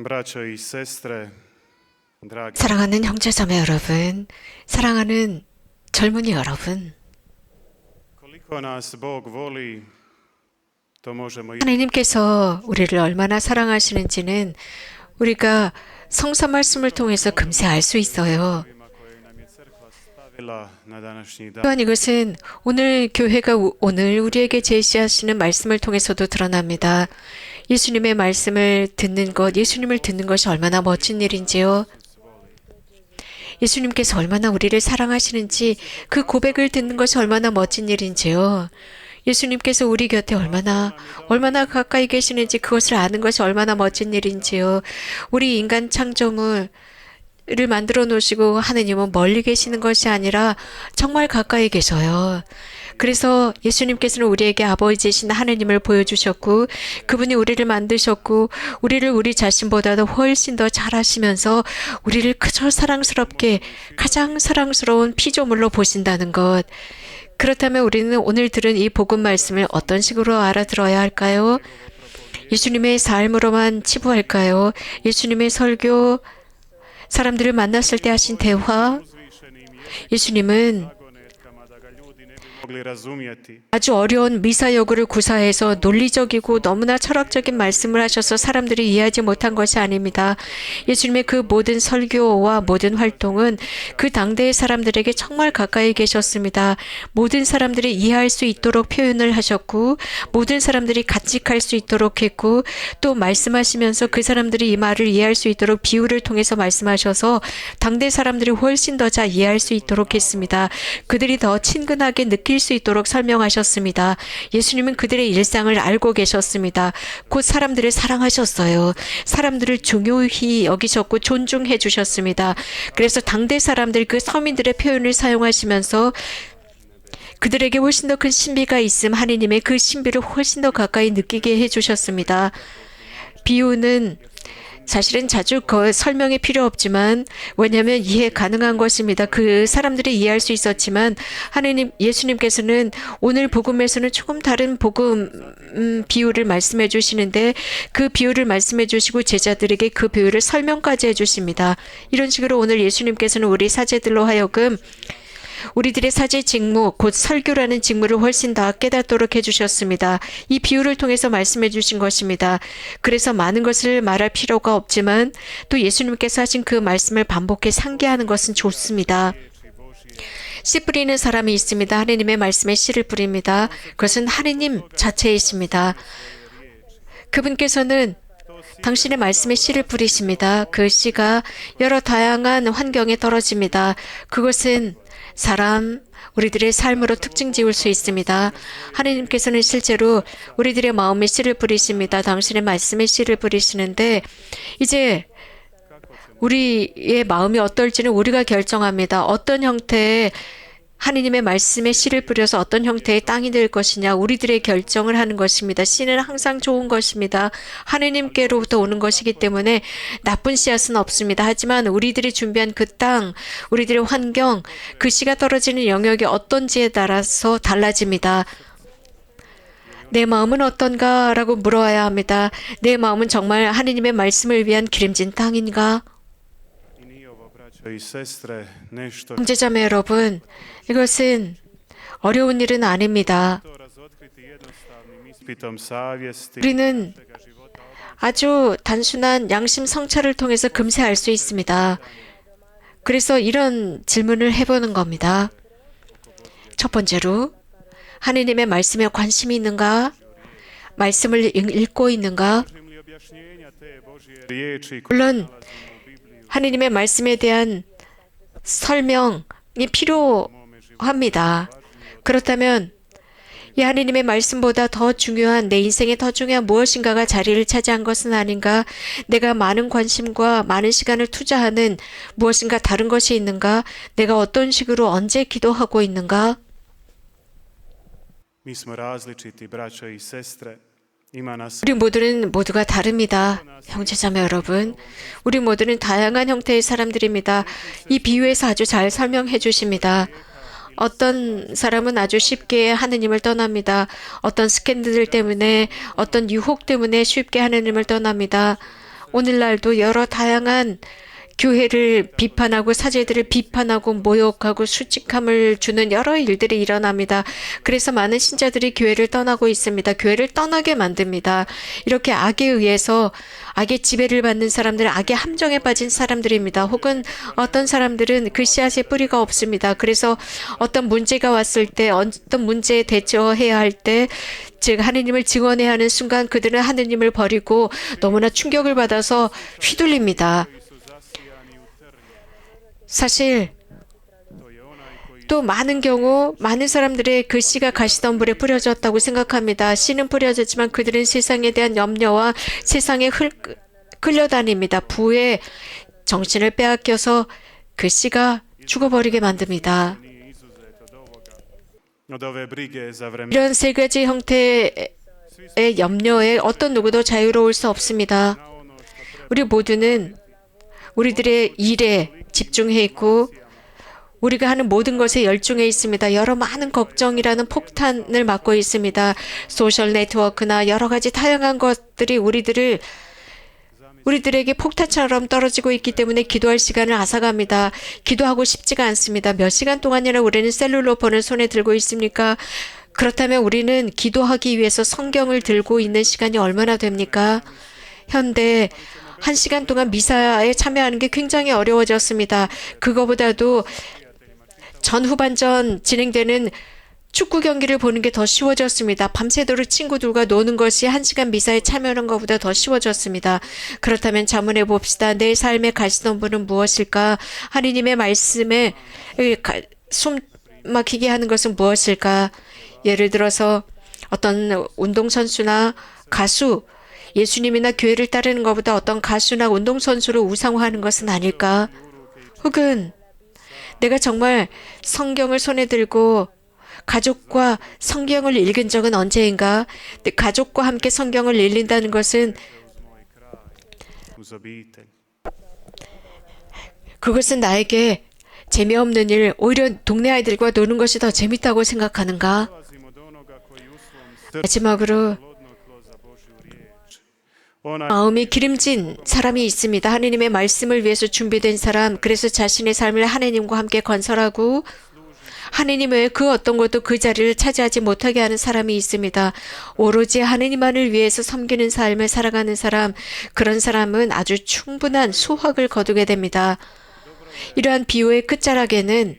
braćo i sestre, dragi. 사랑하는 형제자매 여러분, 사랑하는 젊은이 여러분, Koliko nas Bog voli, to možemo i 하나님께서 우리를 얼마나 사랑하시는지는 우리가 성서 말씀을 통해서 금세 알 수 있어요. koje nam je crkva stavila na današnji dan. 또한 이것은 오늘 교회가 오늘 우리에게 제시하시는 말씀을 통해서도 드러납니다. 예수님의 말씀을 듣는 것, 예수님을 듣는 것이 얼마나 멋진 일인지요. 예수님께서 얼마나 우리를 사랑하시는지 그 고백을 듣는 것이 얼마나 멋진 일인지요. 예수님께서 우리 곁에 얼마나 가까이 계시는지 그것을 아는 것이 얼마나 멋진 일인지요. 우리 인간 창조물을 만들어 놓으시고 하느님은 멀리 계시는 것이 아니라 정말 가까이 계셔요. 그래서 예수님께서는 우리에게 아버지이신 하느님을 보여주셨고 그분이 우리를 만드셨고 우리를 우리 자신보다도 훨씬 더 잘하시면서 우리를 그저 사랑스럽게 가장 사랑스러운 피조물로 보신다는 것. 그렇다면 우리는 오늘 들은 이 복음 말씀을 어떤 식으로 알아들어야 할까요? 예수님의 삶으로만 치부할까요? 예수님의 설교, 사람들을 만났을 때 하신 대화, 예수님은 Mogli razumjeti. 아주 어려운 미사여구를 구사해서 논리적이고 너무나 철학적인 말씀을 하셔서 사람들이 이해하지 못한 것이 아닙니다. 예수님의 그 모든 설교와 모든 활동은 그 당대의 사람들에게 정말 가까이 계셨습니다. 모든 사람들이 이해할 수 있도록 표현을 하셨고 모든 사람들이 간직할 수 있도록 했고 또 말씀하시면서 그 사람들이 이 말을 이해할 수 있도록 비유를 통해서 말씀하셔서 당대 사람들이 훨씬 더 잘 이해할 수 있도록 했습니다. 그들이 더 친근하게 느낄 수 있도록 설명하셨습니다. 예수님은 그들의 일상을 알고 계셨습니다. 곧 사람들을 사랑하셨어요. 사람들을 중요히 여기셨고 존중해 주셨습니다. 그래서 당대 사람들 그 서민들의 표현을 사용하시면서 그들에게 훨씬 더 큰 신비가 있음 하느님의 그 신비를 훨씬 더 가까이 느끼게 해주셨습니다. 비유는 사실은 자주 설명이 필요 없지만 왜냐하면 이해 가능한 것입니다. 그 사람들이 이해할 수 있었지만 하느님 예수님께서는 오늘 복음에서는 조금 다른 복음 비유를 말씀해 주시는데 그 비유를 말씀해 주시고 제자들에게 그 비유를 설명까지 해 주십니다. 이런 식으로 오늘 예수님께서는 우리 사제들로 하여금 우리들의 사제 직무, 곧 설교라는 직무를 훨씬 더 깨닫도록 해주셨습니다. 이 비유를 통해서 말씀해 주신 것입니다. 그래서 많은 것을 말할 필요가 없지만 또 예수님께서 하신 그 말씀을 반복해 상기하는 것은 좋습니다. 씨 뿌리는 사람이 있습니다. 하느님의 말씀에 씨를 뿌립니다. 그것은 하느님 자체이십니다. 그분께서는 당신의 말씀에 씨를 뿌리십니다. 그 씨가 여러 다양한 환경에 떨어집니다. 그것은 사람, 우리들의 삶으로 특징 지을 수 있습니다. 하나님께서는 실제로 우리들의 마음에 씨를 뿌리십니다. 당신의 말씀에 씨를 뿌리시는데 이제 우리의 마음이 어떨지는 우리가 결정합니다. 어떤 형태의 하느님의 말씀에 씨를 뿌려서 어떤 형태의 땅이 될 것이냐 우리들의 결정을 하는 것입니다. 씨는 항상 좋은 것입니다. 하느님께로부터 오는 것이기 때문에 나쁜 씨앗은 없습니다. 하지만 우리들이 준비한 그 땅, 우리들의 환경, 그 씨가 떨어지는 영역이 어떤지에 따라서 달라집니다. 내 마음은 어떤가? 라고 물어야 합니다. 내 마음은 정말 하느님의 말씀을 위한 기름진 땅인가? I nije ovo, braćo i sestre, nešto 형제자매 여러분, 이것은 어려운 일은 아닙니다. to razotkriti jednostavnim ispitom savjesti, 우리는 svega života. 아주 단순한 양심 성찰을 통해서 금세 알 수 있습니다. 그래서 이런 질문을 해보는 겁니다. 첫 번째로 하느님의 말씀에 관심이 있는가? 말씀을 읽고 있는가? Tražim li objašnjenja te Božje riječi koje 물론 nalazimo u Bibliji 하느님의 말씀에 대한 설명이 필요합니다. 그렇다면 이 하느님의 말씀보다 더 중요한 내 인생에 더 중요한 무엇인가가 자리를 차지한 것은 아닌가? 내가 많은 관심과 많은 시간을 투자하는 무엇인가 다른 것이 있는가? 내가 어떤 식으로 언제 기도하고 있는가? Mi smo različiti, braćo i sestre. Ima nas 우리 모두는 모두가 다릅니다. 형제자매 여러분. 우리 모두는 다양한 형태의 사람들입니다. 이 비유에서 아주 잘 설명해 주십니다. 어떤 사람은 아주 쉽게 하느님을 떠납니다. 어떤 스캔들 때문에, 어떤 유혹 때문에 쉽게 하느님을 떠납니다. 오늘날도 여러 다양한 교회를 비판하고 사제들을 비판하고 모욕하고 수직함을 주는 여러 일들이 일어납니다. 그래서 많은 신자들이 교회를 떠나고 있습니다. 교회를 떠나게 만듭니다. 이렇게 악에 의해서 악의 지배를 받는 사람들은 악의 함정에 빠진 사람들입니다. 혹은 어떤 사람들은 그 씨앗에 뿌리가 없습니다. 그래서 어떤 문제가 왔을 때 어떤 문제에 대처해야 할 때 즉 하느님을 증언해야 하는 순간 그들은 하느님을 버리고 너무나 충격을 받아서 휘둘립니다. 사실 또 많은 경우 많은 사람들의 그 씨가 가시던 불에 뿌려졌다고 생각합니다. 씨는 뿌려졌지만 그들은 세상에 대한 염려와 세상에 끌려다닙니다. 부의 정신을 빼앗겨서 그 씨가 죽어버리게 만듭니다. 이런 세 가지 형태의 염려에 어떤 누구도 자유로울 수 없습니다. 우리 모두는 우리들의 일에 집중해 있고 우리가 하는 모든 것에 열중해 있습니다. 여러 많은 걱정이라는 폭탄을 맞고 있습니다. 소셜 네트워크나 여러 가지 다양한 것들이 우리들에게 폭탄처럼 떨어지고 있기 때문에 기도할 시간을 앗아갑니다. 기도하고 싶지가 않습니다. 몇 시간 동안이나 우리는 셀룰로폰을 손에 들고 있습니까? 그렇다면 우리는 기도하기 위해서 성경을 들고 있는 시간이 얼마나 됩니까? 현대 1시간 동안 미사에 참여하는 게 굉장히 어려워졌습니다. 그거보다도 전후반전 진행되는 축구 경기를 보는 게 더 쉬워졌습니다. 밤새도록 친구들과 노는 것이 1시간 미사에 참여하는 것보다 더 쉬워졌습니다. 그렇다면 자문해 봅시다. 내 삶의 가시던 분은 무엇일까? 하느님의 말씀에 숨 막히게 하는 것은 무엇일까? 예를 들어서 어떤 운동선수나 가수, 예수님이나 교회를 따르는 것보다 어떤 가수나 운동선수를 우상화하는 것은 아닐까? 혹은 내가 정말 성경을 손에 들고 가족과 성경을 읽은 적은 언제인가? 가족과 함께 성경을 읽는다는 것은 그것은 나에게 재미없는 일, 오히려 동네 아이들과 노는 것이 더 재밌다고 생각하는가? 마지막으로 마음이 기름진 사람이 있습니다. 하느님의 말씀을 위해서 준비된 사람, 그래서 자신의 삶을 하느님과 함께 건설하고 하느님 외에 그 어떤 것도 그 자리를 차지하지 못하게 하는 사람이 있습니다. 오로지 하느님만을 위해서 섬기는 삶을 살아가는 사람, 그런 사람은 아주 충분한 수확을 거두게 됩니다. 이러한 비유의 끝자락에는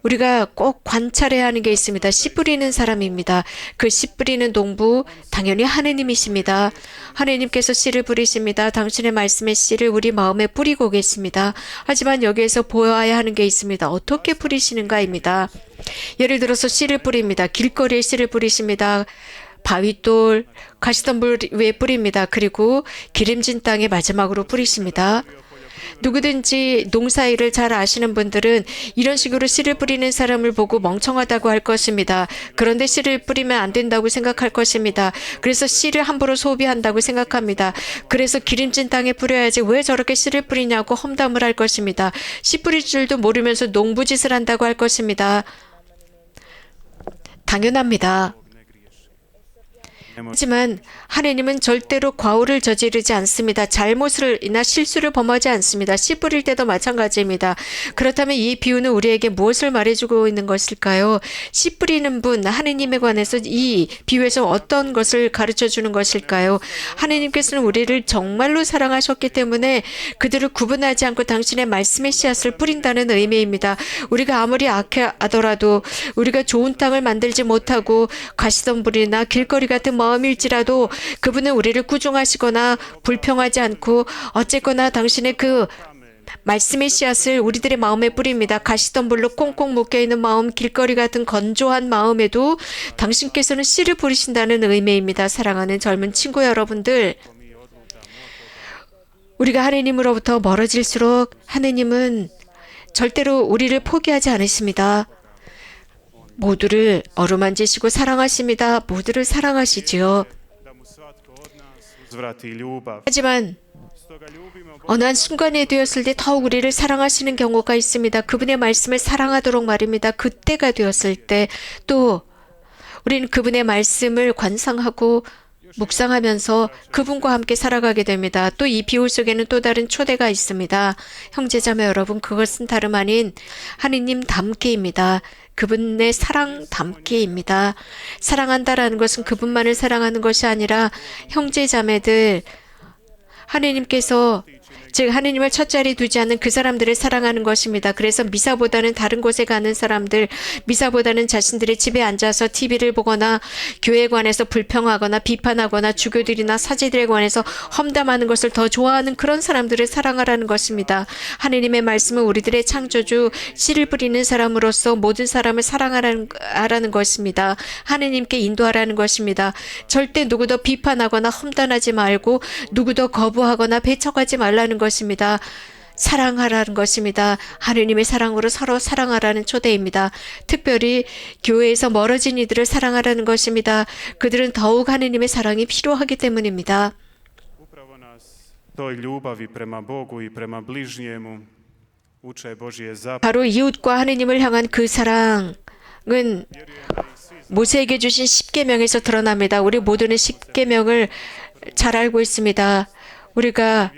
우리가 꼭 관찰해야 하는 게 있습니다. 씨 뿌리는 사람입니다. 그 씨 뿌리는 농부 당연히 하느님이십니다. 하느님께서 씨를 뿌리십니다. 당신의 말씀의 씨를 우리 마음에 뿌리고 계십니다. 하지만 여기에서 보아야 하는 게 있습니다. 어떻게 뿌리시는가입니다. 예를 들어서 씨를 뿌립니다. 길거리에 씨를 뿌리십니다. 바위돌, 가시덤불 위에 뿌립니다. 그리고 기름진 땅에 마지막으로 뿌리십니다. 누구든지 농사일을 잘 아시는 분들은 이런 식으로 씨를 뿌리는 사람을 보고 멍청하다고 할 것입니다. 그런데 씨를 뿌리면 안 된다고 생각할 것입니다. 그래서 씨를 함부로 소비한다고 생각합니다. 그래서 기름진 땅에 뿌려야지 왜 저렇게 씨를 뿌리냐고 험담을 할 것입니다. 씨 뿌릴 줄도 모르면서 농부짓을 한다고 할 것입니다. 당연합니다. 하지만 하느님은 절대로 과오를 저지르지 않습니다. 잘못이나 실수를 범하지 않습니다. 씨 뿌릴 때도 마찬가지입니다. 그렇다면 이 비유는 우리에게 무엇을 말해주고 있는 것일까요? 씨 뿌리는 분, 하느님에 관해서 이 비유에서 어떤 것을 가르쳐주는 것일까요? 하느님께서는 우리를 정말로 사랑하셨기 때문에 그들을 구분하지 않고 당신의 말씀의 씨앗을 뿌린다는 의미입니다. 우리가 아무리 악하더라도 우리가 좋은 땅을 만들지 못하고 가시덤불이나 길거리 같은 마음일지라도 그분은 우리를 꾸중하시거나 불평하지 않고 어쨌거나 당신의 그 말씀의 씨앗을 우리들의 마음에 뿌립니다. 가시덤불로 꽁꽁 묶여있는 마음, 길거리 같은 건조한 마음에도 당신께서는 씨를 뿌리신다는 의미입니다. 사랑하는 젊은 친구 여러분들, 우리가 하느님으로부터 멀어질수록 하느님은 절대로 우리를 포기하지 않으십니다. 모두를 어루만지시고 사랑하십니다. 모두를 사랑하시지요. 하지만 어느 한 순간에 되었을 때 더욱 우리를 사랑하시는 경우가 있습니다. 그분의 말씀을 사랑하도록 말입니다. 그때가 되었을 때 또 우리는 그분의 말씀을 관상하고 묵상하면서 그분과 함께 살아가게 됩니다. 또 이 비유 속에는 또 다른 초대가 있습니다. 형제자매 여러분, 그것은 다름 아닌 하느님 닮기입니다. 그분의 사랑 닮기입니다. 사랑한다라는 것은 그분만을 사랑하는 것이 아니라 형제자매들, 하느님께서 즉 하느님을 첫자리에 두지 않는 그 사람들을 사랑하는 것입니다. 그래서 미사보다는 다른 곳에 가는 사람들, 미사보다는 자신들의 집에 앉아서 TV를 보거나 교회에 관해서 불평하거나 비판하거나 주교들이나 사제들에 관해서 험담하는 것을 더 좋아하는 그런 사람들을 사랑하라는 것입니다. 하느님의 말씀은 우리들의 창조주, 씨를 뿌리는 사람으로서 모든 사람을 사랑하라는 것입니다. 하느님께 인도하라는 것입니다. 절대 누구도 비판하거나 험담하지 말고 누구도 거부하거나 배척하지 말라는 것입니다. 사랑하라는 것입니다. 하느님의 사랑으로 서로 사랑하라는 초대입니다. 특별히 교회에서 멀어진 이들을 사랑하라는 것입니다. 그들은 더욱 하느님의 사랑이 필요하기 때문입니다. Upravo nas toj ljubavi prema Bogu i prema bližnjemu uče Božje zapovjedi. 바로 이웃과 하느님을 향한 그 사랑은 모세에게 주신 십계명에서 드러납니다. 우리 모두는 십계명을 잘 알고 있습니다. 우리가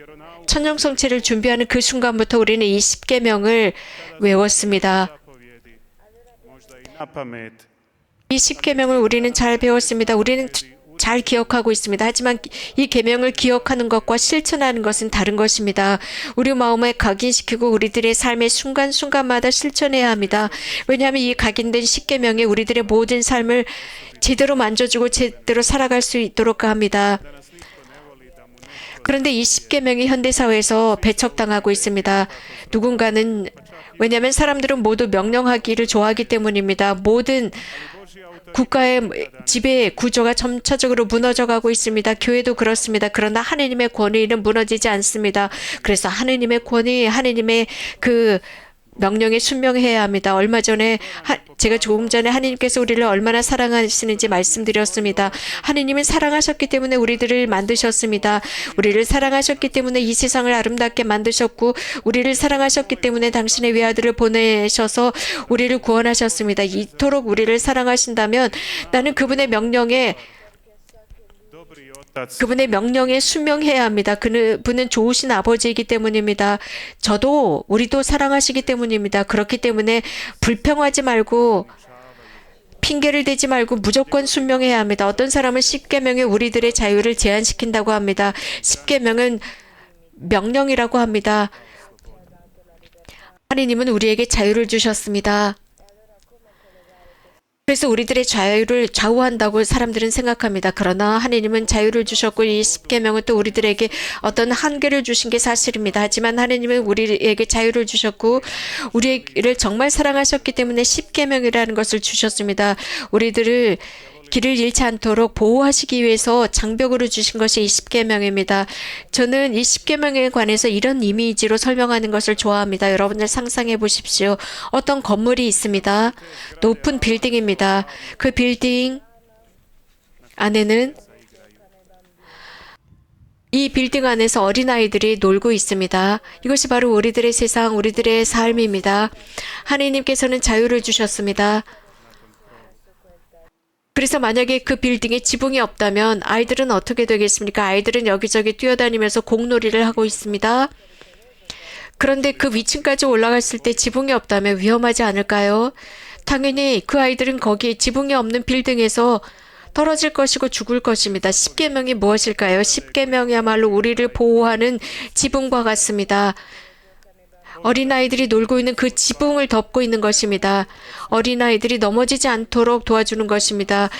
천년성체를 준비하는 그 순간부터 우리는 이 십계명을 외웠습니다. Možda i na pamet. 이 십계명을 우리는 잘 배웠습니다. 우리는 잘 기억하고 있습니다. 하지만 이 계명을 기억하는 것과 실천하는 것은 다른 것입니다. 우리 마음에 각인시키고 우리들의 삶의 순간순간마다 실천해야 합니다. 왜냐하면 이 각인된 십계명이 우리들의 모든 삶을 제대로 만져주고 제대로 살아갈 수 있도록 합니다. 그런데 이 십계명이 현대사회에서 배척당하고 있습니다. 누군가는 왜냐하면 사람들은 모두 명령하기를 좋아하기 때문입니다. 모든 국가의 지배 구조가 점차적으로 무너져가고 있습니다. 교회도 그렇습니다. 그러나 하느님의 권위는 무너지지 않습니다. 그래서 하느님의 권위, 하느님의 그 명령에 순명해야 합니다. 얼마 전에 제가 조금 전에 하느님께서 우리를 얼마나 사랑하시는지 말씀드렸습니다. 하느님은 사랑하셨기 때문에 우리들을 만드셨습니다. 우리를 사랑하셨기 때문에 이 세상을 아름답게 만드셨고 우리를 사랑하셨기 때문에 당신의 외아들을 보내셔서 우리를 구원하셨습니다. 이토록 우리를 사랑하신다면 나는 그분의 명령에 순명해야 합니다. 그분은 좋으신 아버지이기 때문입니다. 우리도 사랑하시기 때문입니다. 그렇기 때문에 불평하지 말고 핑계를 대지 말고 무조건 순명해야 합니다. 어떤 사람은 십계명이 우리들의 자유를 제한시킨다고 합니다. 십계명은 명령이라고 합니다. 하느님은 우리에게 자유를 주셨습니다. 그래서 우리들의 자유를 좌우한다고 사람들은 생각합니다. 그러나 하느님은 자유를 주셨고 이 십계명은 또 우리들에게 어떤 한계를 주신 게 사실입니다. 하지만 하느님은 우리에게 자유를 주셨고 우리를 정말 사랑하셨기 때문에 십계명이라는 것을 주셨습니다. 우리들을 길을 잃지 않도록 보호하시기 위해서 장벽으로 주신 것이 이 십계명입니다. 저는 이 십계명에 관해서 이런 이미지로 설명하는 것을 좋아합니다. 여러분들 상상해 보십시오. 어떤 건물이 있습니다. 높은 빌딩입니다. 그 빌딩 안에는 이 빌딩 안에서 어린아이들이 놀고 있습니다. 이것이 바로 우리들의 세상, 우리들의 삶입니다. 하느님께서는 자유를 주셨습니다. 그래서 만약에 그 빌딩에 지붕이 없다면 아이들은 어떻게 되겠습니까? 아이들은 여기저기 뛰어다니면서 공놀이를 하고 있습니다. 그런데 그 위층까지 올라갔을 때 지붕이 없다면 위험하지 않을까요? 당연히 그 아이들은 거기 지붕이 없는 빌딩에서 떨어질 것이고 죽을 것입니다. 십계명이 무엇일까요? 십계명이야말로 우리를 보호하는 지붕과 같습니다. 어린아이들이 놀고 있는 그 지붕을 덮고 있는 것입니다. 어린아이들이 넘어지지 않도록 도와주는 것입니다.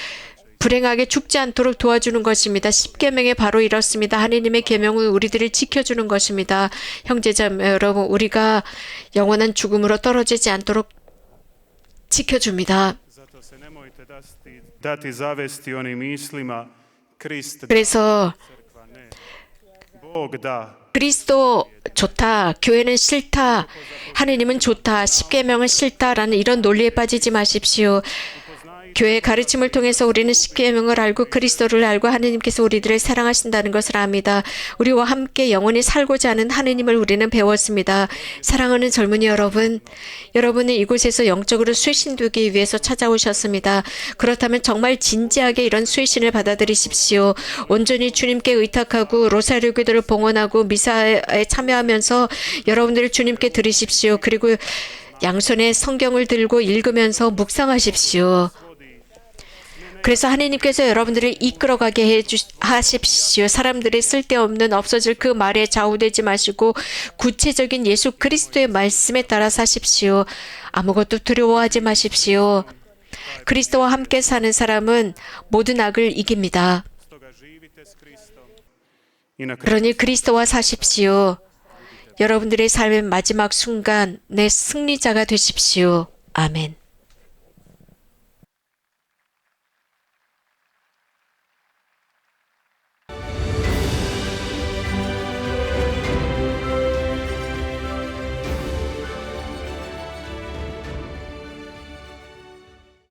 불행하게 죽지 않도록 도와주는 것입니다. 십계명이 바로 이렇습니다. 하느님의 계명은 우리들을 지켜주는 것입니다. 형제자매 여러분, 우리가 영원한 죽음으로 떨어지지 않도록 지켜줍니다. 그래서 그리스도 좋다, 교회는 싫다, 하느님은 좋다, 십계명은 싫다라는 이런 논리에 빠지지 마십시오. 교회의 가르침을 통해서 우리는 십계명을 알고 그리스도를 알고 하느님께서 우리들을 사랑하신다는 것을 압니다. 우리와 함께 영원히 살고자 하는 하느님을 우리는 배웠습니다. 사랑하는 젊은이 여러분, 여러분은 이곳에서 영적으로 쇄신되기 위해서 찾아오셨습니다. 그렇다면 정말 진지하게 이런 쇄신을 받아들이십시오. 온전히 주님께 의탁하고 로사리오 기도를 봉헌하고 미사에 참여하면서 여러분들을 주님께 드리십시오. 그리고 양손에 성경을 들고 읽으면서 묵상하십시오. 그래서 하나님께서 여러분들을 이끌어가게 하십시오. 사람들의 쓸데없는 없어질 그 말에 좌우되지 마시고 구체적인 예수 그리스도의 말씀에 따라 사십시오. 아무것도 두려워하지 마십시오. 그리스도와 함께 사는 사람은 모든 악을 이깁니다. 그러니 그리스도와 사십시오. 여러분들의 삶의 마지막 순간 내 승리자가 되십시오. 아멘.